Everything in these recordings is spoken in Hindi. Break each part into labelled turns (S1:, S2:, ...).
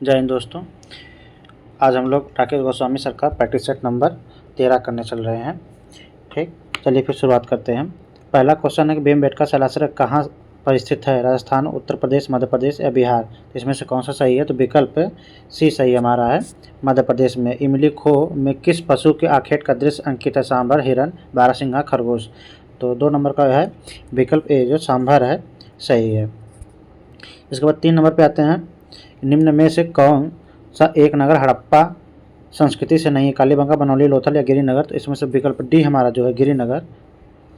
S1: जय हिंद दोस्तों। आज हम लोग राकेश गोस्वामी सर का प्रैक्टिस सेट नंबर 13 करने चल रहे हैं। ठीक, चलिए फिर शुरुआत करते हैं। पहला क्वेश्चन है कि भीमबेटका जलाशय कहाँ पर स्थित है? राजस्थान, उत्तर प्रदेश, मध्य प्रदेश या बिहार? तो इसमें से कौन सा सही है? तो विकल्प सी सही हमारा है, मध्य प्रदेश में। इमली खो में किस पशु के आखेट का दृश्य अंकित है? सांभर, हिरन, बारहसिंगा, खरगोश। तो 2 नंबर का है विकल्प ए जो सांभर है सही है। इसके बाद 3 नंबर पे आते हैं, निम्न में से कौन सा एक नगर हड़प्पा संस्कृति से नहीं है? कालीबंगा, बनौली, लोथल या गिरिनगर? तो इसमें से विकल्प डी हमारा जो है गिरिनगर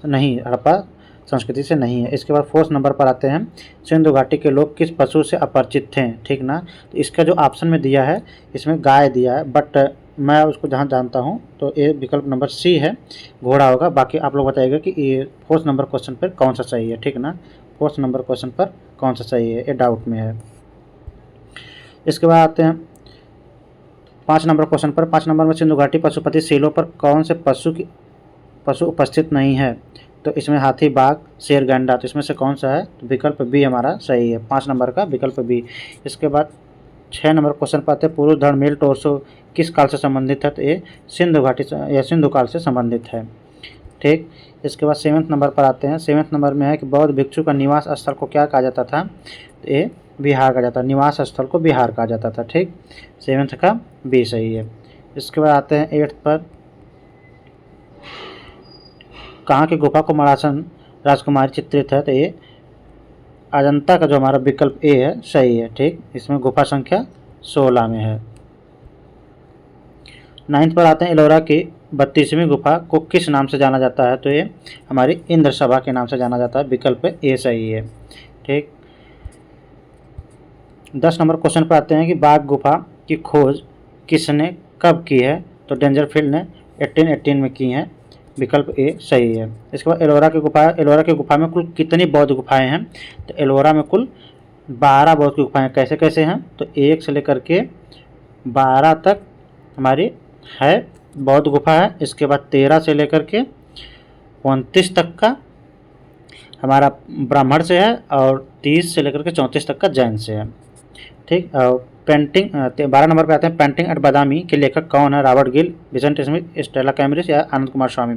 S1: नहीं, हड़प्पा संस्कृति से नहीं है। इसके बाद 4 नंबर पर आते हैं, सिंधु घाटी के लोग किस पशु से अपरिचित थे? ठीक ना, तो इसका जो ऑप्शन में दिया है इसमें गाय दिया है, बट मैं उसको जहाँ जानता हूँ तो ये विकल्प नंबर सी है, घोड़ा होगा। बाकी आप लोग बताइएगा कि ये 4 नंबर क्वेश्चन पर कौन सा सही है। ठीक ना, 4 नंबर क्वेश्चन पर कौन सा सही है, ये डाउट में है। इसके बाद आते हैं 5 नंबर क्वेश्चन पर। 5 नंबर में सिंधु घाटी पशुपति सीलों पर कौन से पशु उपस्थित नहीं है? तो इसमें हाथी, बाघ, शेर, गैंडा। तो इसमें से कौन सा है? तो विकल्प बी हमारा सही है, 5 नंबर का विकल्प बी। इसके बाद 6 नंबर क्वेश्चन पर आते हैं, पुरुष धड़ मेल टोरसो किस काल से संबंधित है? तो ये सिंधु घाटी या सिंधु काल से संबंधित है। ठीक, इसके बाद 7 नंबर पर आते हैं। 7 नंबर में है कि बौद्ध भिक्षु का निवास स्थल को क्या कहा जाता था? तो ये बिहार कहा जाता है, निवास स्थल को बिहार कहा जाता था। ठीक, 7 का बी सही है। इसके बाद आते हैं 8 पर, कहाँ की गुफा को मरासन राजकुमारी चित्रित है? तो ये अजंता का जो हमारा विकल्प ए है सही है। ठीक, इसमें गुफा संख्या 16 में है। 9 पर आते हैं, एलोरा की 32वीं गुफा को किस नाम से जाना जाता है? तो ये हमारी इंद्र सभा के नाम से जाना जाता है, विकल्प ए सही है। ठीक, 10 नंबर क्वेश्चन पर आते हैं कि बाघ गुफा की खोज किसने कब की है? तो डेंजरफील्ड ने 1818 में की है, विकल्प ए सही है। इसके बाद एलोरा की गुफा में कुल कितनी बौद्ध गुफाएं हैं? तो एलोरा में कुल 12 बौद्ध की गुफाएं। कैसे कैसे हैं? तो 1 से लेकर के 12 तक हमारी है बौद्ध गुफा है। इसके बाद 13 से लेकर के 29 तक का हमारा ब्राह्मण से है, और 30 से लेकर के 34 तक का जैन से है। ठीक, पेंटिंग 12 नंबर पे आते हैं, पेंटिंग एट बादामी के लेखक कौन है? Robert Gill, Vincent Smith, Stella Cambridge या आनंद कुमार स्वामी?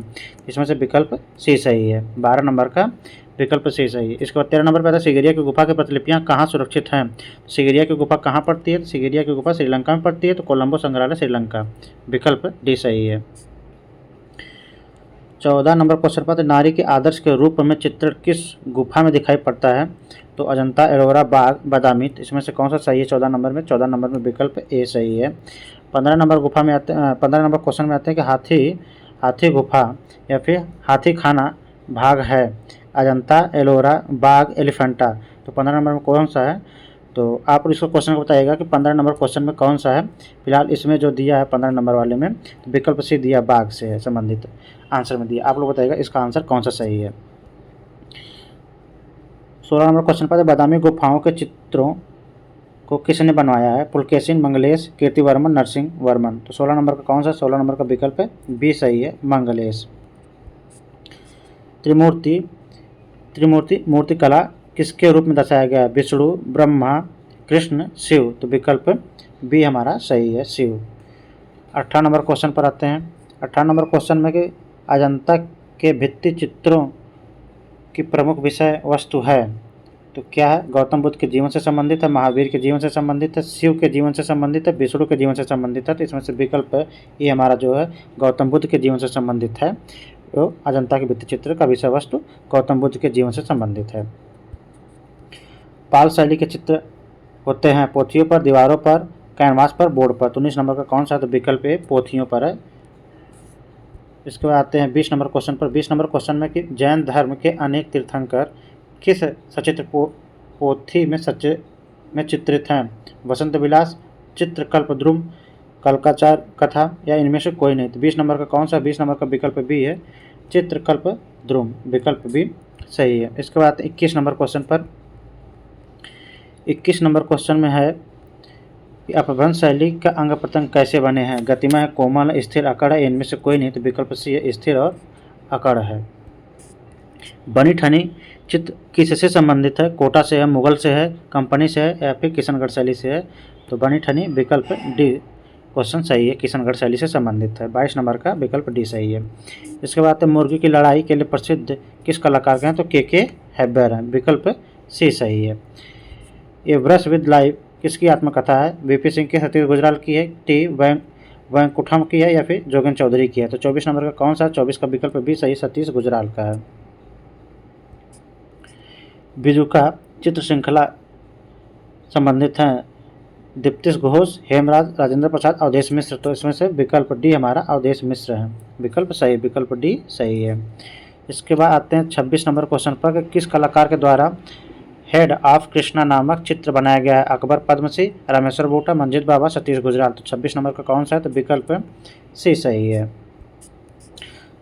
S1: इसमें से विकल्प सी सही है, 12 नंबर का विकल्प सी सही है। इसके बाद 13 नंबर पर आता है, सिगेरिया की गुफा की प्रतिलिपियाँ कहाँ सुरक्षित हैं? सिगेरिया की गुफा कहाँ पड़ती है? सिगेरिया की गुफा श्रीलंका में पड़ती है, तो कोलंबो संग्रहालय श्रीलंका, विकल्प डी सही है। 14 नंबर क्वेश्चन पर, नारी के आदर्श के रूप में चित्रण किस गुफा में दिखाई पड़ता है? तो अजंता, एलोरा, बाघ, बादामी। इसमें से कौन सा सही है? 14 नंबर में 14 नंबर में विकल्प ए सही है। 15 नंबर गुफा में आते हैं, 15 नंबर क्वेश्चन में आते हैं कि हाथी गुफा या फिर हाथी खाना भाग है? अजंता, एलोरा, बाघ, एलिफेंटा। तो 15 नंबर में कौन सा है? तो आप इसको क्वेश्चन को बताइएगा कि 15 नंबर क्वेश्चन में कौन सा है। फिलहाल इसमें जो दिया है 15 नंबर वाले में, तो विकल्प सी दिया, बाघ से है संबंधित आंसर में दिया। आप लोग बताइएगा इसका आंसर कौन सा सही है। 16 नंबर क्वेश्चन पर, बादामी गुफाओं के चित्रों को किसने बनवाया है? पुलकेशिन, मंगलेश, कीर्तिवर्मन, नरसिंह वर्मन। तो 16 नंबर का कौन सा? 16 नंबर का विकल्प है बी सही है, मंगलेश। त्रिमूर्ति मूर्तिकला किसके रूप में दर्शाया गया है? विष्णु, ब्रह्मा, कृष्ण, शिव। तो विकल्प बी हमारा सही है, शिव। 18 नंबर क्वेश्चन पर आते हैं। 18 नंबर क्वेश्चन में कि अजंता के भित्ति चित्रों की प्रमुख विषय वस्तु है? तो क्या है? गौतम बुद्ध के जीवन से संबंधित है, महावीर के जीवन से संबंधित है, शिव के जीवन से संबंधित है, विष्णु के जीवन से संबंधित है। तो इसमें से विकल्प ये हमारा जो है गौतम बुद्ध के जीवन से संबंधित है। तो अजंता के भित्ति चित्र का विषय वस्तु गौतम बुद्ध के जीवन से संबंधित है। पाल शैली के चित्र होते हैं पोथियों पर, दीवारों पर, कैनवास पर, बोर्ड पर। तो 19 नंबर का कौन सा? तो विकल्प ए पोथियों पर है। इसके बाद आते हैं 20 नंबर क्वेश्चन पर। 20 नंबर क्वेश्चन में कि जैन धर्म के अनेक तीर्थंकर किस सचित्र पोथी में चित्रित हैं? वसंत विलास, चित्रकल्पद्रुम, कल्काचार कथा या इनमें से कोई नहीं? तो 20 नंबर का कौन सा? 20 नंबर का विकल्प बी है, चित्रकल्पद्रुम, विकल्प बी सही है। इसके बाद 21 नंबर क्वेश्चन पर, 21 नंबर क्वेश्चन में है कि अपभ्रंश शैली का अंग प्रत्यंग कैसे बने हैं? गतिमय है, कोमल, स्थिर, अकड़ है, इनमें से कोई नहीं? तो विकल्प सी है, स्थिर और अकड़ है। बनी ठनी चित्र किससे संबंधित है? कोटा से है, मुगल से है, कंपनी से है या फिर किशनगढ़ शैली से है? तो बनी ठनी विकल्प डी क्वेश्चन सही है, किशनगढ़ शैली से संबंधित है। 22 नंबर का विकल्प डी सही है। इसके बाद मुर्गी की लड़ाई के लिए प्रसिद्ध किस कलाकार के हैं, तो के हैबर हैं, विकल्प सी सही है। ये ब्रश विद लाइफ किसकी आत्मकथा है, वीपी सिंह की, सतीश गुजराल की है, टी वैंकुठम की है या फिर जोगेन चौधरी की है। तो 24 नंबर का कौन सा, 24 का विकल्प भी सही, सतीश गुजराल का है। बिजुका चित्र श्रृंखला संबंधित हैं दीप्तिश घोष, हेमराज, राजेंद्र प्रसाद, अवधेश मिश्र। तो इसमें से विकल्प डी हमारा अवधेश मिश्र है, विकल्प सही, विकल्प डी सही है। इसके बाद आते हैं 26 नंबर क्वेश्चन पर कि किस कलाकार के द्वारा हेड ऑफ कृष्णा नामक चित्र बनाया गया है, अकबर, पद्मश्री, रामेश्वर बूटा, मंजीत बाबा, सतीश गुजराल। तो 26 नंबर का कौन सा है, तो विकल्प सी सही है।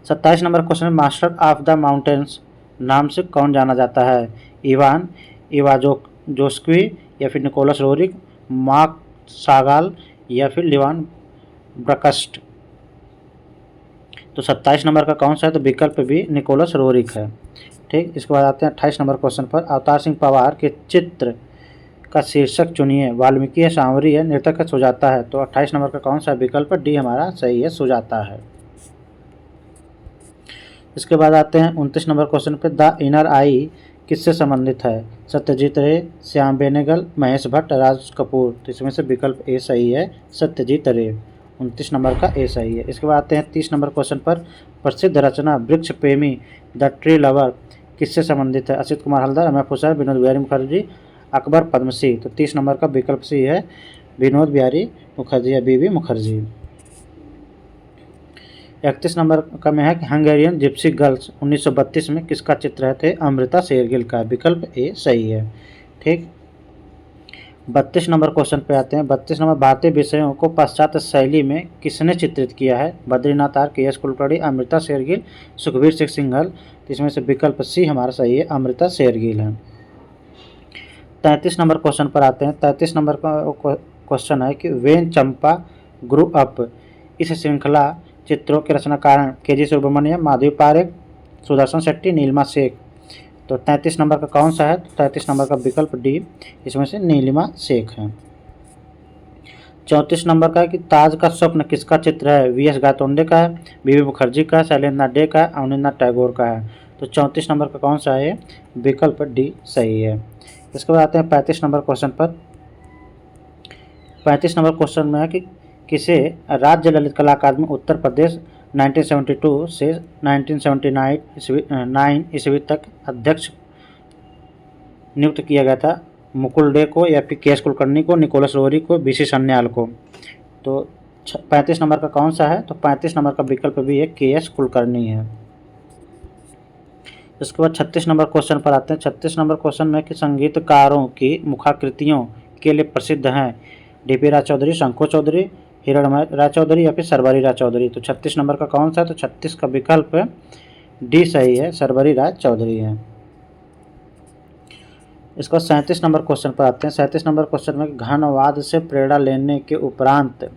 S1: 27 number question, master of the mountains नाम से कौन जाना जाता है, इवान इवाजोस्क्वी या फिर निकोलस रोरिक, मार्क सागाल या फिर लिवान ब्रकस्ट। तो 27 नंबर का कौन सा है, तो विकल्प भी निकोलस रोरिक है। ठीक, इसके बाद आते हैं 28 नंबर क्वेश्चन पर, अवतार सिंह पवार के चित्र का शीर्षक चुनिए, वाल्मीकि है, सांवरी है, नृतक है, सुजाता है। तो 28 नंबर का कौन सा विकल्प डी हमारा सही है, सुजाता है। इसके बाद आते हैं 29 नंबर क्वेश्चन पर, द इनर आई किससे संबंधित है, सत्यजीत रे, श्याम बेनेगल, महेश भट्ट, राज कपूर। तो इसमें से विकल्प ए सही है, सत्यजीत रे, 29 नंबर का ए सही है। इसके बाद आते हैं 30 नंबर क्वेश्चन पर, प्रसिद्ध रचना वृक्ष प्रेमी द ट्री लवर किससे संबंधित है, असित कुमार हल्दर, अमर फुसैन, विनोद बिहारी मुखर्जी, अकबर, पद्मश्री। तो 30 नंबर का विकल्प सी है, विनोद बिहारी मुखर्जी या बीवी मुखर्जी। 31 नंबर का में है कि हंगेरियन जिप्सी गर्ल्स 1932 में किसका चित्र है, थे अमृता शेरगिल का, विकल्प ए सही है। ठीक, 32 नंबर क्वेश्चन पे आते हैं। 32 नंबर, भारतीय विषयों को पाश्चात्य शैली में किसने चित्रित किया है, बद्रीनाथ आर, के एस कुलकर्णी, अमृता शेरगिल, सुखबीर सिंह सिंघल। इसमें से विकल्प सी हमारा सही है, अमृता शेरगिल है। 33 नंबर क्वेश्चन पर आते हैं। 33 नंबर का क्वेश्चन है कि वेन चंपा ग्रू अप इस श्रृंखला चित्रों के रचनाकार के.जी. सुब्रमण्यम, माधवी पारेख, सुदर्शन शेट्टी, नीलिमा शेख। तो 33 नंबर का कौन सा है, तो 33 नंबर का विकल्प डी, इसमें से नीलिमा शेख है। 34 नंबर का है कि ताज का स्वप्न किसका चित्र है, वी एस गायतोंडे का है, बीबी मुखर्जी का, शैलेंद्रनाथ डे का, अवनींद्रनाथ टैगोर का है। तो 34 नंबर का कौन सा है, विकल्प डी सही है। इसके बाद आते हैं 35 नंबर क्वेश्चन पर। 35 नंबर क्वेश्चन में है कि किसे राज्य ललित कला अकादमी उत्तर प्रदेश 1972 से 1979 ईस्वी तक अध्यक्ष नियुक्त किया गया था, मुकुल डे को या फिर के एस कुलकर्णी को, निकोलस रोरी को, बी सी सन्याल को। तो 35 नंबर का कौन सा है, तो 35 नंबर का विकल्प भी है, के एस कुलकर्णी है। इसके बाद 36 नंबर क्वेश्चन पर आते हैं। 36 नंबर क्वेश्चन में कि संगीतकारों की मुखाकृतियों के लिए प्रसिद्ध हैं डी.पी. राय चौधरी, शंको चौधरी, हिरणमय राय चौधरी या फिर सरवरी राय चौधरी। तो 36 नंबर का कौन सा है, तो 36 का विकल्प डी सही है, सरवरी राय चौधरी है। इसके बाद 37 नंबर क्वेश्चन पर आते हैं। 37 नंबर क्वेश्चन में घनवाद से प्रेरणा लेने के उपरांत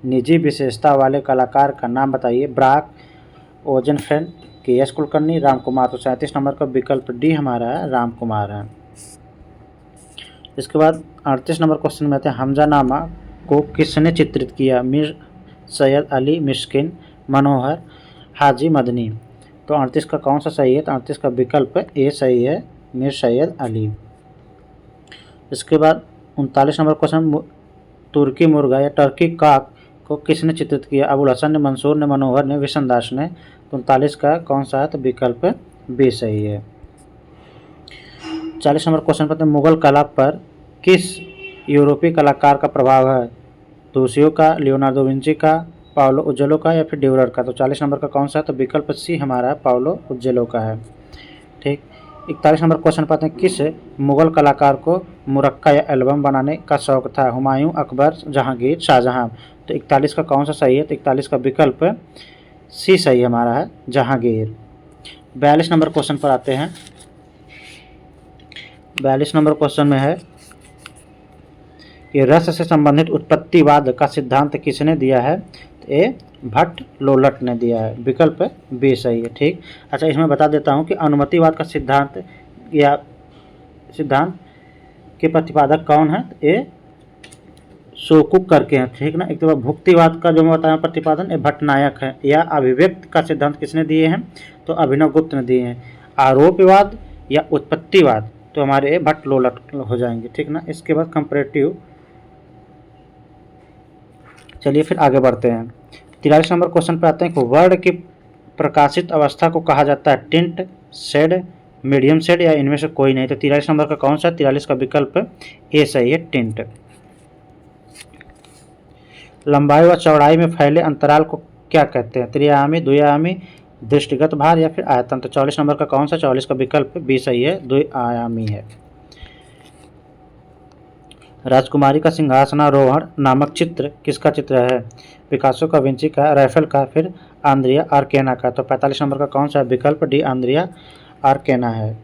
S1: निजी विशेषता वाले कलाकार का नाम बताइए, ब्राक, ओजेनफेन, के एस कुलकर्णी, राम कुमार। तो 37 नंबर का विकल्प डी हमारा है, राम कुमार है। इसके बाद 38 नंबर क्वेश्चन में आते हैं, हमजानामा को किसने चित्रित किया, मीर सैयद अली मिस्किन, मनोहर, हाजी मदनी। तो 38 का कौन सा सही है, तो 38 का विकल्प ए सही है, मीर सैयद अली। इसके बाद 39 नंबर क्वेश्चन, तुर्की मुर्गा या टर्की काक को किसने चित्रित किया, अबुल हसन ने, मंसूर ने, मनोहर ने, विशन दास ने। तो 39 का कौन सा है, तो विकल्प बी सही है। 40 नंबर क्वेश्चन पर, मुगल कला पर किस यूरोपीय कलाकार का प्रभाव है, दूसियो का, लियोनार्डो विंची का, पाओलो उज्जेलो का या फिर ड्यूरर का। तो 40 नंबर का कौन सा है, तो विकल्प सी हमारा पाओलो उज्जेलो का है। ठीक, 41 नंबर क्वेश्चन पाते हैं, किस मुगल कलाकार को मुरक्का या एल्बम बनाने का शौक था, हुमायूं, अकबर, जहांगीर, शाहजहां। तो 41 का कौन सा सही है, तो 41 का विकल्प सी सही हमारा है, जहांगीर। 42 नंबर क्वेश्चन पर आते हैं। 42 नंबर क्वेश्चन में है कि रस से संबंधित उत्पत्तिवाद का सिद्धांत किसने दिया है, तो ए भट्ट लोलट ने दिया है, विकल्प बी सही है। ठीक, अच्छा इसमें बता देता हूँ कि अनुमतिवाद का सिद्धांत या सिद्धांत के प्रतिपादक कौन है, तो ए शोकुक करके हैं, ठीक ना। एक तो भुक्तिवाद का जो मैं बताया प्रतिपादन ये भट्टनायक है, या अभिव्यक्त का सिद्धांत किसने दिए हैं, तो अभिनव गुप्त ने दिए हैं। आरोपवाद या उत्पत्तिवाद तो हमारे भट्ट लोलट हो जाएंगे, ठीक ना। इसके बाद कंपैरेटिव, चलिए फिर आगे बढ़ते हैं। 43 नंबर क्वेश्चन पे आते हैं कि वर्ण की प्रकाशित अवस्था को कहा जाता है टिंट, शेड, मीडियम शेड या इनमें से कोई नहीं। तो 43 नंबर का कौन सा, 43 का विकल्प ए सही है, टिंट। लंबाई व चौड़ाई में फैले अंतराल को क्या कहते हैं, त्रिआयामी, द्विआयामी, दृष्टिगत भार या फिर आयतन। तो 44 नंबर का कौन सा, 44 का विकल्प बी सही है, द्विआयामी है। राजकुमारी का सिंहासनारोहण नामक चित्र किसका चित्र है, पिकासो का, विंची का, रैफेल का, फिर आंद्रिया आर्केना का। तो 45 नंबर का कौन सा विकल्प डी आंद्रिया आर्केना है।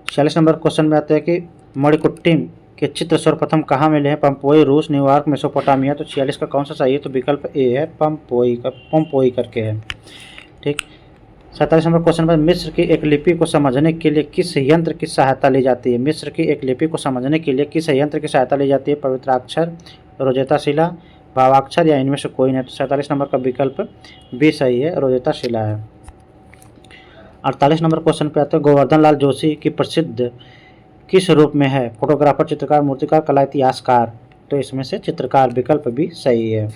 S1: 46 नंबर क्वेश्चन में आते हैं कि मणिकुट्टिम के चित्र सर्वप्रथम कहाँ मिले हैं, पंपोई, रूस, न्यूयॉर्क, मेसोपोटामिया। तो 46 का कौन सा सही है, तो विकल्प ए है, पंपोई करके है, ठीक। 47 नंबर क्वेश्चन में मिस्र की एक लिपि को समझने के लिए किस यंत्र की सहायता ली जाती है, मिस्र की एक लिपि को समझने के लिए किस यंत्र की सहायता ली जाती है, पवित्राक्षर, रोजेता शिला, भावाक्षर या इनमें से कोई नहीं। तो 47 नंबर का विकल्प बी सही है, रोजेता शिला है। 48 नंबर क्वेश्चन पे आते हैं गोवर्धन लाल जोशी की प्रसिद्ध किस रूप में है, फोटोग्राफर, चित्रकार, मूर्तिकार, कला इतिहासकार। तो इसमें से चित्रकार विकल्प भी सही है।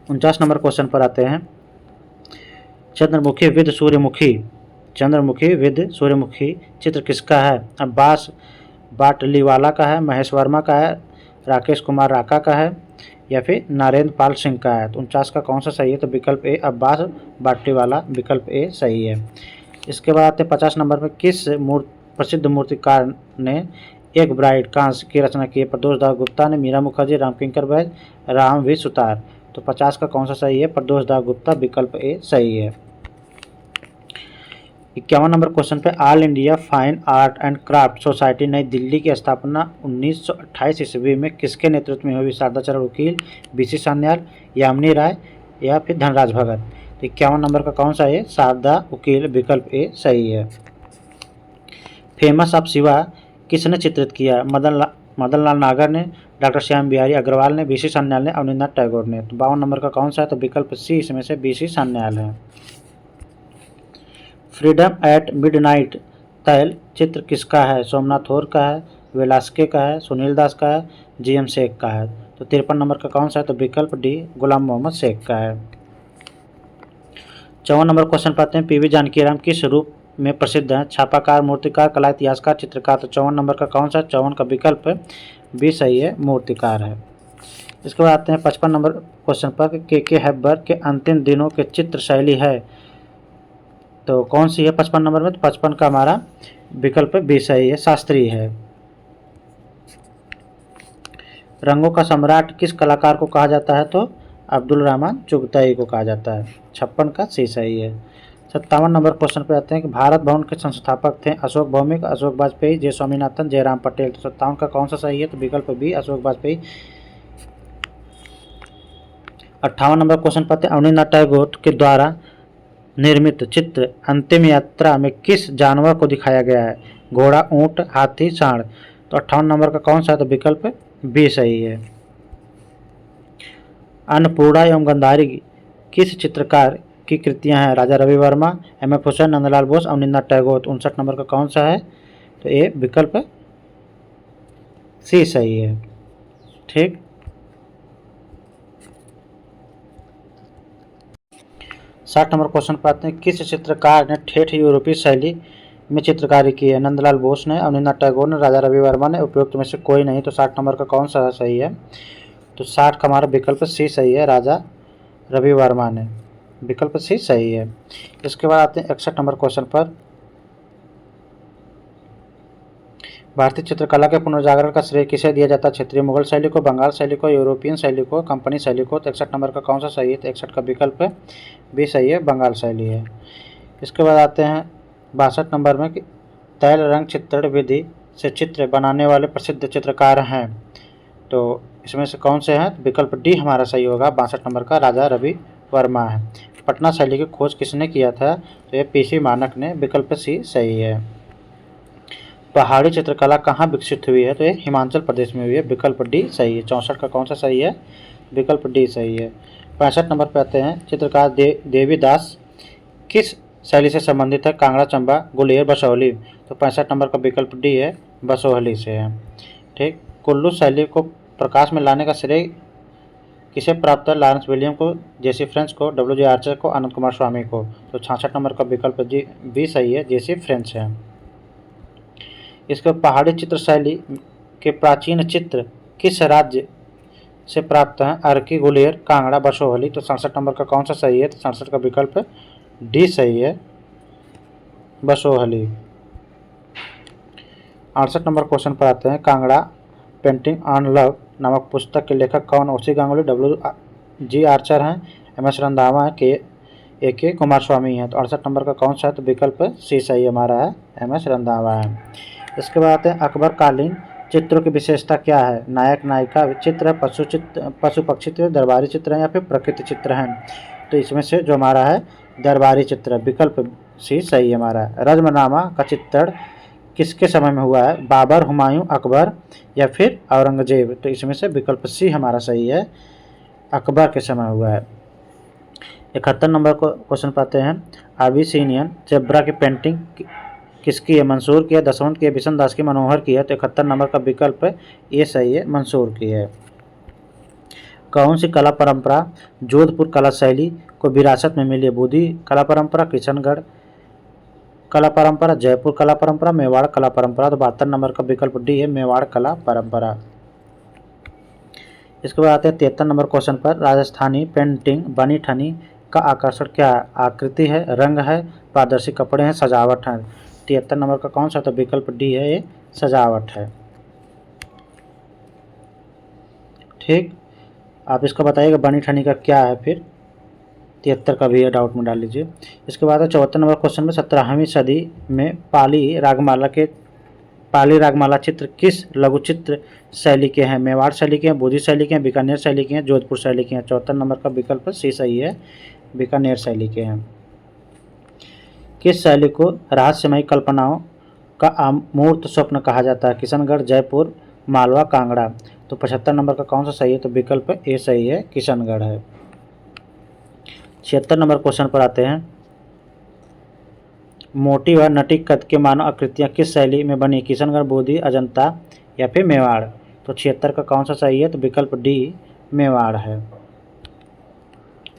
S1: 49 नंबर क्वेश्चन पर आते हैं चंद्रमुखी विद सूर्यमुखी, चंद्रमुखी विद सूर्यमुखी चित्र किसका है, अब्बास बाटलीवाला का है, महेश वर्मा का है, राकेश कुमार राका का है या फिर नरेंद्र पाल सिंह का है। तो 49 का कौन सा सही है, तो विकल्प ए अब्बास बाटलीवाला, विकल्प ए सही है। इसके बाद आते हैं 50 नंबर में किस प्रसिद्ध मूर्तिकार ने एक ब्राइड कांस की रचना की है, प्रदोष दास गुप्ता ने, मीरा मुखर्जी, रामकिंकर बैज, राम वी सुतार। तो 50 का कौन सा सही है, प्रदोष दास गुप्ता, विकल्प ए सही है। 51 नंबर क्वेश्चन पे all India fine art and craft society नई दिल्ली की स्थापना 1928 ईस्वी में किसके नेतृत्व में हुई, शारदाचरण वकील, बीसी सान्याल, यामिनी राय या फिर धनराज भगत। तो 51 नंबर का कौन सा है, शारदा वकील, विकल्प ए सही है। फेमस ऑफ शिवा किसने चित्रित किया, मदन लाल नागर ने, डॉक्टर श्याम बिहारी अग्रवाल ने, बीसी सान्याल ने, अवनींद्रनाथ टैगोर ने। तो 52 नंबर का कौन सा है, तो विकल्प सी इसमें से बीसी सान्याल है। फ्रीडम एट मिडनाइट तैल चित्र किसका है, सोमनाथ होर का है, वेलास्के का है, सुनील दास का है, जीएम शेख का है। तो 53 नंबर का कौन सा है, तो विकल्प डी गुलाम मोहम्मद शेख का है। 54 नंबर क्वेश्चन पाते हैं पीवी जानकीराम किस रूप में प्रसिद्ध हैं, छापाकार, मूर्तिकार, कला इतिहासकार, चित्रकार। तो 54 नंबर का कौन सा, 54 का विकल्प बी सही है, मूर्तिकार है। इसके बाद आते हैं 55 नंबर क्वेश्चन पर के हैबर के अंतिम दिनों के चित्र शैली है, तो कौन सी है 55 नंबर में, तो 55 का हमारा विकल्प बी सही है, शास्त्रीय है। रंगों का सम्राट किस कलाकार को कहा जाता है, तो अब्दुल रहमान चुगताई को कहा जाता है, 56 का सी सही है। 57 नंबर क्वेश्चन पे आते हैं कि भारत भवन के संस्थापक थे अशोक भौमिक, अशोक वाजपेयी, जय स्वामीनाथन, जयराम पटेल। तो 57 का कौन सा सही है, तो विकल्प B Ashok Vajpayee. 58 number question पर आते हैं अवनींद्रनाथ टैगोर के द्वारा निर्मित चित्र अंतिम यात्रा में किस जानवर को दिखाया गया है, घोड़ा, ऊंट, हाथी, सांड। तो 58 नंबर का कौन सा है, तो विकल्प बी सही है। अन्नपूर्णा एवं गंधारी किस चित्रकार की कृतियां हैं, राजा रवि वर्मा, एम.एफ. हुसैन, नंदलाल बोस, अवनींद्रनाथ टैगोर। तो 59 नंबर का कौन सा है, तो ए विकल्प सी सही है, ठीक। 60 नंबर क्वेश्चन पर आते हैं किस चित्रकार ने ठेठ यूरोपीय शैली में चित्रकारी की है, नंदलाल बोस ने, अवनींद्रनाथ टैगोर ने, राजा रवि वर्मा ने, उपयुक्त में से कोई नहीं। तो 60 नंबर का कौन सा सही है, तो 60 का हमारा विकल्प सी सही है, राजा रवि वर्मा ने, विकल्प सी सही है। इसके बाद आते हैं 61 नंबर क्वेश्चन पर भारतीय चित्रकला के पुनर्जागरण का श्रेय किसे दिया जाता है, क्षेत्रीय मुगल शैली को, बंगाल शैली को, यूरोपियन शैली को, कंपनी शैली को। तो 61 नंबर का कौन सा सही है, तो 61 का विकल्प भी सही है, बंगाल शैली है। इसके बाद आते हैं 62 नंबर में कि तैल रंग चित्रण विधि से चित्र बनाने वाले प्रसिद्ध चित्रकार हैं, तो इसमें से कौन से हैं, विकल्प डी हमारा सही होगा, 62 नंबर का राजा रवि वर्मा है। पटना शैली की खोज किसने किया था, तो ये पीसी मानक ने, विकल्प सी सही है। पहाड़ी चित्रकला कहाँ विकसित हुई है? तो ये हिमाचल प्रदेश में हुई है। विकल्प डी सही है। 64 का कौन सा सही है? विकल्प डी सही है। 65 नंबर पे आते हैं। चित्रकार देवीदास किस शैली से संबंधित है? कांगड़ा, चंबा, गुलेर, बसोहली। तो 65 नंबर का विकल्प डी है, बसोहली से है। ठीक। कुल्लू शैली को प्रकाश में लाने का श्रेय किसे प्राप्त है? लॉरेंस विलियम को, जेसी फ्रेंच को, डब्ल्यू जे आर्चर को, आनंद कुमार स्वामी को। तो 66 नंबर का विकल्प बी सही है, जेसी फ्रेंच है। इसके पहाड़ी चित्र शैली के प्राचीन चित्र किस राज्य से प्राप्त हैं? अर्की, गुलेर, कांगड़ा, बसोहली। तो 67 नंबर का कौन सा सही है? तो 67 का विकल्प डी सही है, बसोहली। 68 नंबर क्वेश्चन पर आते हैं। कांगड़ा पेंटिंग ऑन लव नामक पुस्तक के लेखक कौन? ओसी गांगुली, डब्ल्यू जी आर्चर हैं, एम एस रंधावा है, के कुमार स्वामी हैं। तो 68 नंबर का कौन सा है? तो विकल्प सी सही हमारा है, एम एस रंधावा है। इसके बाद आते हैं अकबर कालीन चित्रों की विशेषता क्या है? नायक नायिका चित्र है, पशु पक्षी चित्र, दरबारी चित्र है या फिर प्रकृति चित्र हैं? तो इसमें से जो हमारा है दरबारी चित्र, विकल्प सी सही हमारा। रज़्मनामा का चित्रण किसके समय में हुआ है? बाबर, हुमायूं, अकबर या फिर औरंगजेब। तो इसमें से विकल्प सी हमारा सही है, अकबर के समय हुआ है। 71 नंबर को क्वेश्चन पाते हैं। अबिसिनियन जेब्रा की पेंटिंग किसकी है? मंसूर की है, दसवंत की है, बिशन दास की, मनोहर की है। तो 71 नंबर का विकल्प ये सही है, मंसूर की है। कौन सी कला परंपरा जोधपुर कला शैली को विरासत में मिली है? बूंदी कला परंपरा, किशनगढ़ कला परंपरा, जयपुर कला परंपरा, मेवाड़ कला परंपरा। तो 72 नंबर का विकल्प डी है, मेवाड़ कला परंपरा। इसके बाद आते हैं 73 नंबर क्वेश्चन पर। राजस्थानी पेंटिंग बनी ठनी का आकर्षण क्या है? आकृति है, रंग है, पारदर्शी कपड़े हैं, सजावट है। 73 नंबर का कौन सा? तो विकल्प डी है, ये सजावट है। ठीक। आप इसका बताइएगा बनी ठनी का क्या है फिर। 73 का भी है, डाउट में डाल लीजिए। इसके बाद 74 नंबर क्वेश्चन में 17वीं सदी में पाली रागमाला चित्र किस लघु चित्र शैली के हैं? मेवाड़ शैली के हैं, बोधी शैली के हैं, बीकानेर शैली के हैं, जोधपुर शैली के हैं। 74 नंबर का विकल्प सी सही है, बीकानेर शैली के हैं। किस शैली को रहस्यमयी कल्पनाओं का अमूर्त स्वप्न कहा जाता है? किशनगढ़, जयपुर, मालवा, कांगड़ा। तो 75 नंबर का कौन सा सही है? तो विकल्प ए सही है, किशनगढ़ है। 76 नंबर क्वेश्चन पर आते हैं। मोटी व नटी कद के मानव आकृतियाँ किस शैली में बनी? किशनगढ़, बोधी, अजंता या फिर मेवाड़। तो 76 का कौन सा सही है? तो विकल्प डी मेवाड़ है।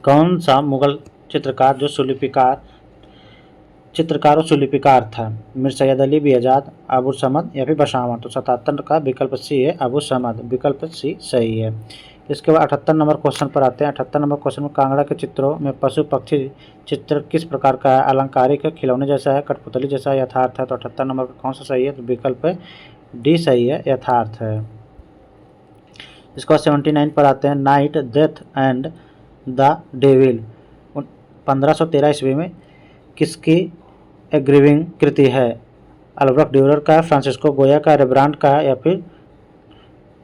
S1: कौन सा मुगल चित्रकार जो चित्रकार और सुलिपिकार था? मीर सैयद अली, बेजाद, अबू समद या फिर बशामत। तो 77 का विकल्प सी है, अबू समद, विकल्प सी सही है। इसके बाद 78 नंबर क्वेश्चन पर आते हैं। 78 नंबर क्वेश्चन में कांगड़ा के चित्रों में पशु पक्षी चित्र किस प्रकार का है? अलंकारिक है, खिलौने जैसा है, कठपुतली जैसा है, यथार्थ है। तो 78 नंबर का कौन सा सही है? तो विकल्प डी सही है, यथार्थ है। इसके बाद 79 पर आते हैं। Night, death and the devil 1513 ईस्वी में किसकी एग्रीविंग कृति है? अल्ब्रख ड्यूरर का है, फ्रांसिस्को गोया का, रेब्रांड का है या फिर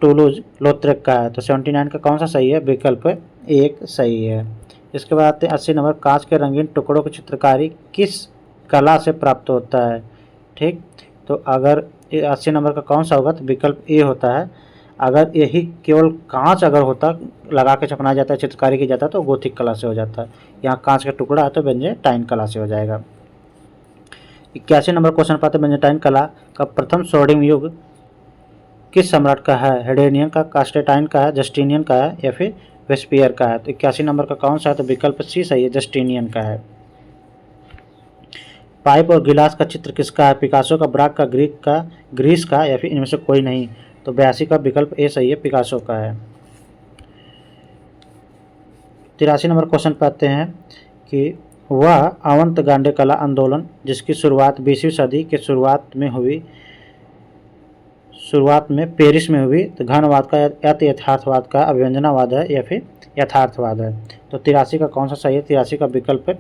S1: टूलूज लौत्रेक का है। तो 79 का कौन सा सही है? विकल्प एक सही है। इसके बाद आते हैं 80 नंबर। कांच के रंगीन टुकड़ों की चित्रकारी किस कला से प्राप्त होता है? ठीक। तो अगर 80 नंबर का कौन सा होगा? तो विकल्प ए होता है। अगर यही केवल कांच अगर होता, लगा के छपनाया जाता है, चित्रकारी की जाता है, तो गोथिक कला से हो जाता है। यहाँ कांच का टुकड़ा है तो बेंजाटाइन कला से हो जाएगा। 81 नंबर क्वेश्चन पाते हैं। बेंजाटाइन कला का प्रथम स्वर्णिम युग किस सम्राट का है? हेडेनियन का, कास्टेटाइन का है, जस्टिनियन का है या फिर वेस्पियर का है। तो 81 नंबर का कौन सा है? तो विकल्प सी सही है, जस्टिनियन का है। पाइप और गिलास का चित्र किसका है? पिकासो का, ब्राक का, ग्रीस का या फिर इनमें से कोई नहीं। तो 82 का विकल्प ए सही है, पिकासो का है। 83 नंबर क्वेश्चन पे आते हैं कि वह अवंत गांडे कला आंदोलन जिसकी शुरुआत 20वीं सदी के शुरुआत में पेरिस में हुई, तो घनवाद का या तो यथार्थवाद का अभिव्यंजनावाद है या फिर यथार्थवाद है। तो 83 का कौन सा सही है? 83 का विकल्प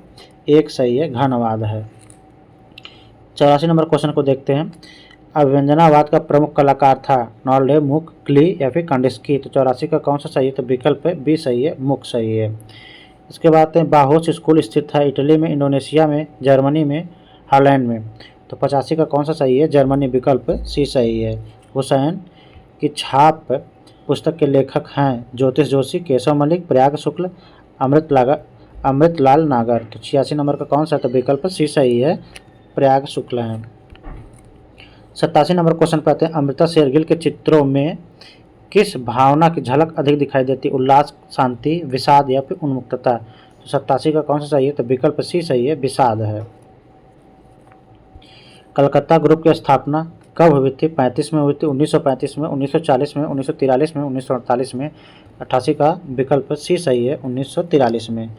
S1: एक सही है, घनवाद है। 84 नंबर क्वेश्चन को देखते हैं। अभिव्यंजनावाद का प्रमुख कलाकार था? नॉल्डे, मुक, क्ली या फिर कांडिस्की। तो 84 का कौन सा सही है? तो विकल्प बी सही है, मुक सही है। इसके बाद बाहोश स्कूल स्थित था? इटली में, इंडोनेशिया में, जर्मनी में, हॉलैंड में। तो 85 का कौन सा सही है? जर्मनी, विकल्प सी सही है। हुसैन की छाप पुस्तक के लेखक हैं ज्योतिष जोशी, केशव मलिक, प्रयाग शुक्ल, अमृतलाल नागर। तो 86 नंबर का कौन सा? तो विकल्प सी सही है, प्रयाग शुक्ल हैं। 87 नंबर क्वेश्चन पे आते हैं। अमृता शेरगिल के चित्रों में किस भावना की झलक अधिक दिखाई देती? उल्लास, शांति, विषाद या फिर उन्मुक्तता। तो 87 का कौन सा सही है? तो विकल्प सी सही है, विषाद है। कलकत्ता ग्रुप की स्थापना कब हुई थी? 35 में हुई थी, 1935 में, 1940 में, 1943 में, 1948 में। 88 का विकल्प सी सही है, 1943 में।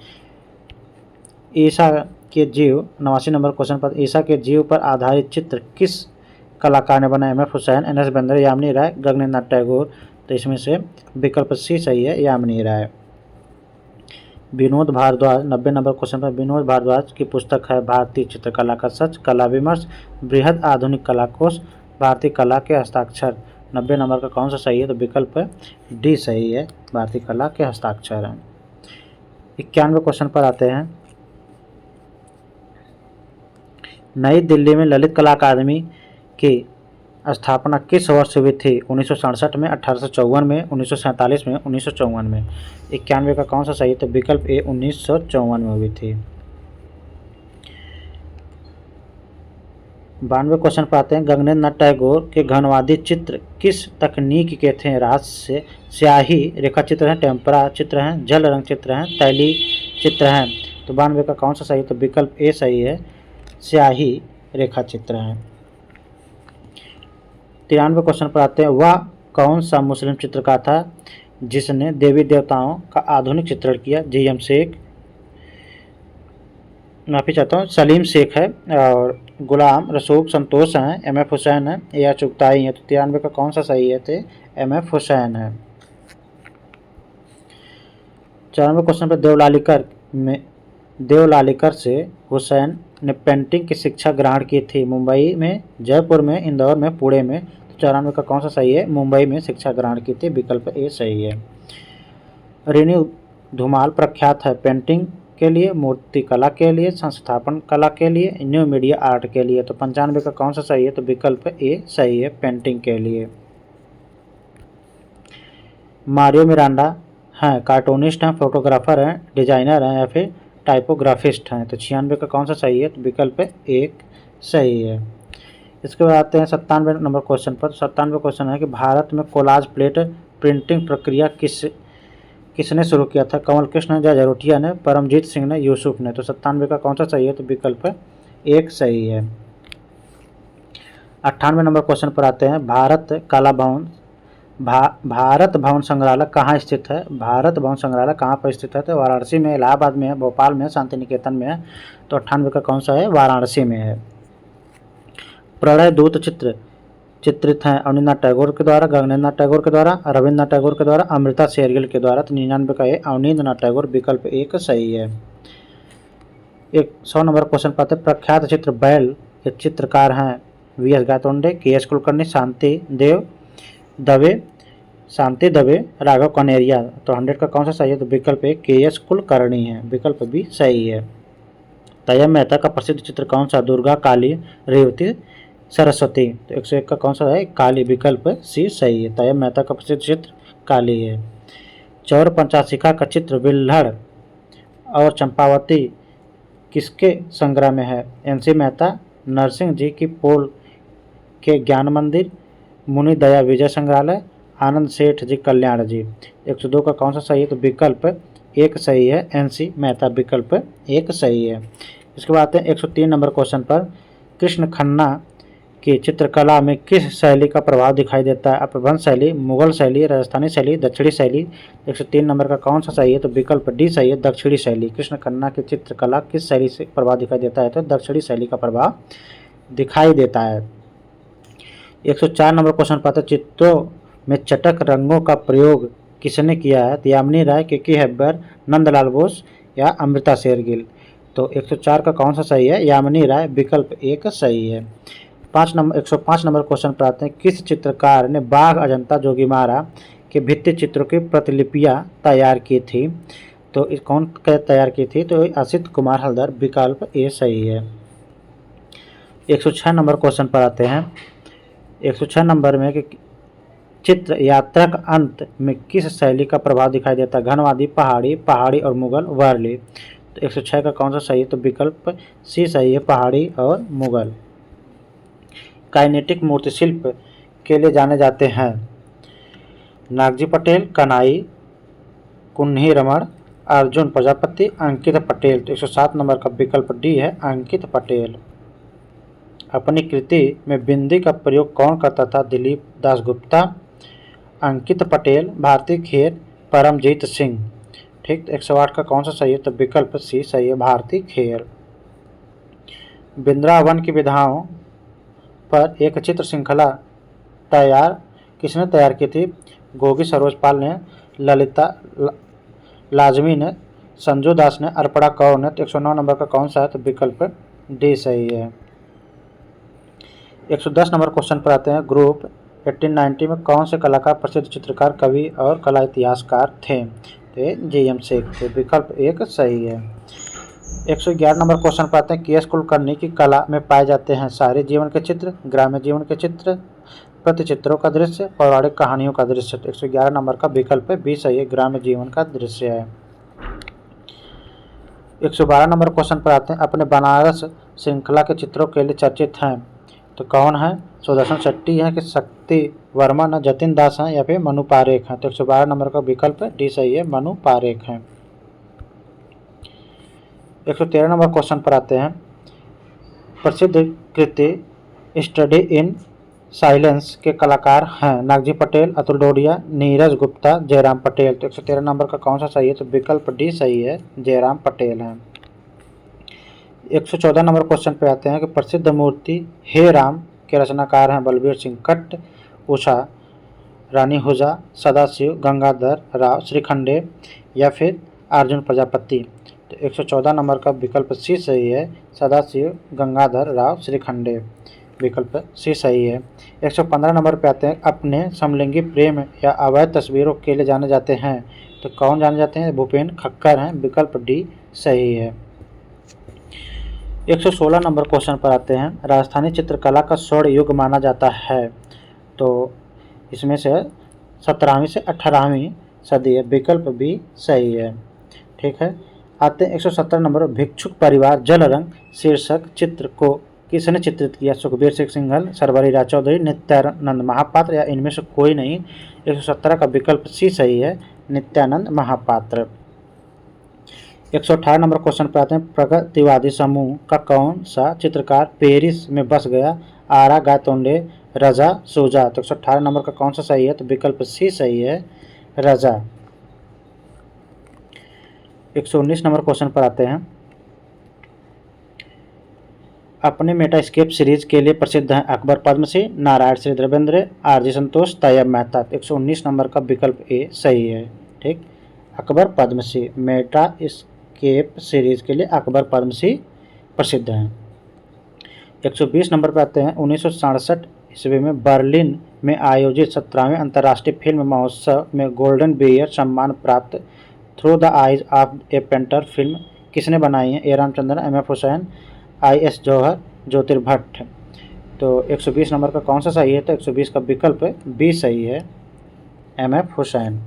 S1: ईसा के जीव, 89 नंबर क्वेश्चन पर, ईसा के जीव पर आधारित चित्र किस कलाकार ने बनाया? एम.एफ. हुसैन, एन.एस. बेंद्रे, यामिनी राय, गगनेंद्र नाथ टैगोर। तो इसमें से विकल्प सी सही है, यामिनी राय। विनोद भारद्वाज, 90 नंबर क्वेश्चन पर, विनोद भारद्वाज की पुस्तक है भारतीय चित्रकला का सच, कला विमर्श, बृहद आधुनिक कला कोश, भारतीय कला के हस्ताक्षर। 90 नंबर का कौन सा सही है? तो विकल्प डी सही है, भारतीय कला के हस्ताक्षर हैं। 91 क्वेश्चन पर आते हैं। नई दिल्ली में ललित कला अकादमी की स्थापना किस वर्ष हुई थी? 1967 में, 1854 में, 1947 में, 1954 में। 91 का कौन सा सही है? तो विकल्प ए 1954 में हुई थी। 92 क्वेश्चन पर आते हैं। गगनेंद्र नाथ टैगोर के घनवादी चित्र किस तकनीक के थे? रात से स्याही रेखा चित्र हैं, टेम्परा चित्र हैं, जल रंग चित्र हैं, तैली चित्र हैं। तो 92 का कौन सा सही है? तो विकल्प ए सही है, स्याही रेखा चित्र हैं। 93 क्वेश्चन पर आते हैं। वह कौन सा मुस्लिम चित्रकार था जिसने देवी देवताओं का आधुनिक चित्रण किया? जी.एम. शेख, माफ़ी चाहता हूँ, सलीम शेख है, और गुलाम रसूख संतोष हैं, एम.एफ. हुसैन है, या चुगताई है। तो 93 का कौन सा सही है? तो एम.एफ. हुसैन है। 94 क्वेश्चन पर, देवलालीकर से हुसैन ने पेंटिंग की शिक्षा ग्रहण की थी? मुंबई में, जयपुर में, इंदौर में, पुणे में। तो 94 का कौन सा सही है? मुंबई में शिक्षा ग्रहण की थी, विकल्प ए सही है। रेणु धुमाल प्रख्यात है पेंटिंग के लिए, मूर्ति कला के लिए, संस्थापन कला के लिए, न्यू मीडिया आर्ट के लिए। तो 95 का कौन सा सही है? तो विकल्प ए सही है, पेंटिंग के लिए। मारियो मिरांडा हैं कार्टूनिस्ट हैं, फोटोग्राफर हैं, डिजाइनर हैं, या फिर टाइपोग्राफिस्ट हैं। तो 96 का कौन सा सही है? तो विकल्प एक सही है। इसके बाद आते हैं 97 नंबर क्वेश्चन पर। 97 क्वेश्चन है कि भारत में कोलाज प्लेट प्रिंटिंग प्रक्रिया किसने शुरू किया था? कमल कृष्ण ने, जयरोटिया ने, परमजीत सिंह ने, यूसुफ ने। तो 97 का कौन सा सही है? तो विकल्प एक सही है। 98 नंबर क्वेश्चन पर आते हैं। भारत भवन संग्रहालय कहाँ स्थित है? भारत भवन संग्रहालय कहाँ पर स्थित है? तो वाराणसी में, इलाहाबाद में है, भोपाल में, शांति निकेतन में है। तो 98 का कौन सा है? वाराणसी में है। प्रणय दूत चित्रित हैं अवनींद्रनाथ टैगोर के द्वारा, गगनेंद्र नाथ टैगोर के द्वारा, रविन्द्रनाथ टैगोर के द्वारा, अमृता शेरगिल के द्वारा। तो 99 का ये अवनींद्रनाथ टैगोर, विकल्प एक सही है। 100 नंबर क्वेश्चन पाते हैं। प्रख्यात चित्र बैल के चित्रकार हैं वी.एस. गायतोंडे, के.एस. कुलकर्णी, शांति दवे, राघव कनेरिया। तो 100 का कौन सा सही है? तो विकल्प एक के.एस. कुलकर्णी है, विकल्प भी सही है। तय्यब मेहता का प्रसिद्ध चित्र कौन सा? दुर्गा, काली, रेवती, सरस्वती। तो 101 का कौन सा है? काली, विकल्प सी सही है। तय्यब मेहता का प्रसिद्ध चित्र काली है। चौर पंचाशिखा का चित्र विल्हड़ और चंपावती किसके संग्रह में है? एन.सी. मेहता, नरसिंह जी की पोल के ज्ञान मंदिर, मुनि दया विजय संग्रहालय, आनंद सेठ जी, कल्याण जी। 102 का कौन सा सही है? तो विकल्प एक सही है, एन.सी. मेहता, विकल्प एक सही है। इसके बाद आते हैं 103 नंबर क्वेश्चन पर। कृष्ण खन्ना की चित्रकला में किस शैली का प्रभाव दिखाई देता है? अपभ्रंश शैली, मुगल शैली, राजस्थानी शैली, दक्षिणी शैली। 103 नंबर का कौन सा सही है? तो विकल्प डी सही है, दक्षिणी शैली। कृष्ण खन्ना की चित्रकला किस शैली से प्रभाव दिखाई देता है? तो दक्षिणी शैली का प्रभाव दिखाई देता है। 104 नंबर क्वेश्चन पाते। चित्रों में चटक रंगों का प्रयोग किसने किया है? यामिनी राय, के.के. हेब्बर, नंदलाल बोस या अमृता शेरगिल। तो 104 का कौन सा सही है? यामिनी राय, विकल्प एक सही है। 105 नंबर क्वेश्चन पर आते हैं। किस चित्रकार ने बाघ, अजंता, जोगीमारा के भित्ति चित्रों की प्रतिलिपियां तैयार की थी? तो कौन तैयार की थी? तो असित कुमार हलदर, विकल्प ए सही है। 106 नंबर क्वेश्चन पर आते हैं। 106 नंबर में कि चित्र यात्रा का अंत में किस शैली का प्रभाव दिखाई देता है? घनवादी, पहाड़ी और मुगल, वारली। तो 106 का कौन सा सही है? तो विकल्प सी सही है, पहाड़ी और मुगल। काइनेटिक मूर्ति शिल्प के लिए जाने जाते हैं नागजी पटेल, कन्हई, कुन्ही रमण, अर्जुन प्रजापति, अंकित पटेल। तो 107 नंबर का विकल्प डी है, अंकित पटेल। अपनी कृति में बिंदी का प्रयोग कौन करता था? दिलीप दासगुप्ता, अंकित पटेल, भारती खेर, परमजीत सिंह। ठीक, 108 का कौन सा सही है? तो विकल्प सी सही है, भारती खेर। वृंदावन की विधाओं पर एक चित्र श्रृंखला किसने तैयार की थी? गोगी सरोजपाल ने, ललिता लाजमी ने, संजू दास ने, अर्पणा कौर ने। तो 109 नंबर का कौन सा है? तो विकल्प डी सही है। 110 नंबर क्वेश्चन पर आते हैं। ग्रुप 1890 में कौन से कलाकार प्रसिद्ध चित्रकार, कवि और कला इतिहासकार थे? तो जी.एम. शेख थे। विकल्प एक सही है। 111 नंबर क्वेश्चन पर आते हैं। के.एस. कुलकर्णी की कला में पाए जाते हैं शहरी जीवन के चित्र, ग्राम्य जीवन के चित्र, प्रतिचित्रों का दृश्य, पौराणिक कहानियों का दृश्य। तो 111 नंबर का विकल्प भी सही है, ग्राम्य जीवन का दृश्य है। 112 नंबर क्वेश्चन पर आते हैं। अपने बनारस श्रृंखला के चित्रों के लिए चर्चित हैं तो कौन है? सुदर्शन शेट्टी है कि शक्ति वर्मन, जतिन दास हैं या फिर मनु पारेख हैं? तो 112 नंबर का विकल्प डी सही है, मनु पारेख हैं। 113 नंबर क्वेश्चन पर आते हैं। प्रसिद्ध कृति स्टडी इन साइलेंस के कलाकार हैं नागजी पटेल, अतुल डोडिया, नीरज गुप्ता, जयराम पटेल। तो 113 नंबर का कौन सा सही है? तो विकल्प डी सही है, जयराम पटेल हैं। 114 नंबर क्वेश्चन पे आते हैं कि प्रसिद्ध मूर्ति हे राम के रचनाकार हैं बलबीर सिंह कट्ट, उषा रानी हुजा, सदाशिव गंगाधर राव श्रीखंडे या फिर अर्जुन प्रजापति। तो 114 नंबर का विकल्प सी सही है, सदाशिव गंगाधर राव श्रीखंडे। विकल्प सी सही है। 115 नंबर पे आते हैं। अपने समलिंगी प्रेम या अवैध तस्वीरों के लिए जाने जाते हैं तो कौन जाने जाते हैं? भूपेन खक्कर हैं। विकल्प डी सही है। 116 नंबर क्वेश्चन पर आते हैं। राजस्थानी चित्रकला का स्वर्ण युग माना जाता है तो इसमें से 17वीं से 18वीं सदी है। विकल्प भी सही है। ठीक है, आते हैं 117 नंबर। भिक्षुक परिवार जल रंग शीर्षक चित्र को किसने चित्रित किया? सुखबीर सिंह सिंघल, सर्वरी राय चौधरी, नित्यानंद महापात्र या इनमें से कोई नहीं? 117 का विकल्प सी सही है, नित्यानंद महापात्र। 118 नंबर क्वेश्चन पर आते हैं। प्रगतिवादी समूह का कौन सा चित्रकार पेरिस में बस गया? आरा गायतोंडे, रजा सूजा। तो 118 नंबर का कौन सा सही है? तो विकल्प सी सही है, रजा। 119 नंबर क्वेश्चन पर आते हैं। अपने मेटास्केप सीरीज के लिए प्रसिद्ध हैं अकबर पद्मश्री, नारायण श्री द्रवेंद्र, आरजी संतोष, तैयब मेहता। 119 नंबर का विकल्प ए सही है। ठीक, अकबर पद्मश्री मेटास्केप सीरीज के लिए अकबर पद्मश्री प्रसिद्ध हैं। 120 नंबर पर आते हैं। 1967 ईस्वी में बर्लिन में आयोजित 17वें अंतर्राष्ट्रीय फिल्म महोत्सव में गोल्डन बियर सम्मान प्राप्त through the eyes of a painter film किसने बनाई है? A Ramachandran, M F Husain, I S Johar, Jyoti Bhatt. तो 120 नंबर का कौन सा सही है? तो 120 का विकल्प बी सही है, एम एफ हुसैन।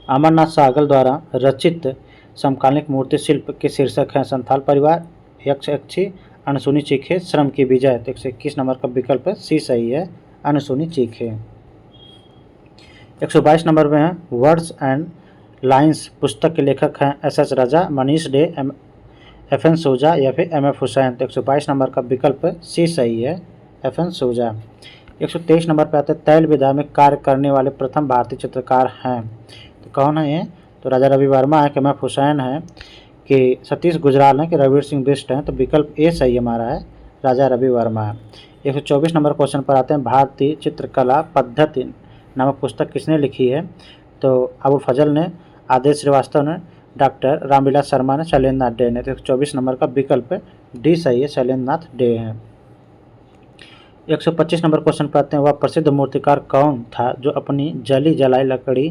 S1: अमरनाथ सागल द्वारा रचित समकालीन मूर्ति शिल्प के शीर्षक हैं संथाल परिवार, यक्ष यक्षी, अनसुनी चीखे, श्रम की विजय। तो 121 नंबर का विकल्प सी सही है, अनसुनी चीखे। 122 नंबर में है। वर्ड्स एंड लाइन्स पुस्तक के लेखक हैं एस एच राजा, मनीष डे, एफ एन सूजा या फिर एम एफ हुसैन। तो 122 नंबर का विकल्प सी सही है, एफ एन सूजा। 123 नंबर पर आते हैं। तैल विधा में कार्य करने वाले प्रथम भारतीय चित्रकार हैं तो कौन है ये? तो राजा रवि वर्मा है कि एम एफ हुसैन है कि सतीश गुजराल है कि रविर सिंह बिष्ट हैं? तो विकल्प ए सही हमारा है, राजा रवि वर्मा है। 124 नंबर क्वेश्चन पर आते हैं। भारतीय चित्रकला पद्धति नामक पुस्तक किसने लिखी है? तो अबुल फजल ने, आदेश श्रीवास्तव ने, डॉक्टर रामविलास शर्मा ने, शैलेंद्र नाथ डे ने। तो 124 नंबर का विकल्प डी सही है, शैलेंद्र नाथ डे है। 125 नंबर क्वेश्चन पर आते हैं। वह प्रसिद्ध मूर्तिकार कौन था जो अपनी जली जलाई लकड़ी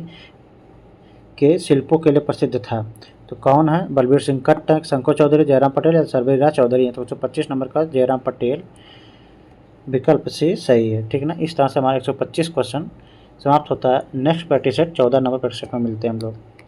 S1: के शिल्पों के लिए प्रसिद्ध था? तो कौन है? बलबीर सिंह कट्ट, शंकर चौधरी, जयराम पटेल या सर्वेराज चौधरी है। तो 125 नंबर का जयराम पटेल विकल्प सी सही है। ठीक है ना। इस तरह से हमारा 125 क्वेश्चन समाप्त होता है। Next practice set 14 number practice set में मिलते हैं हम लोग।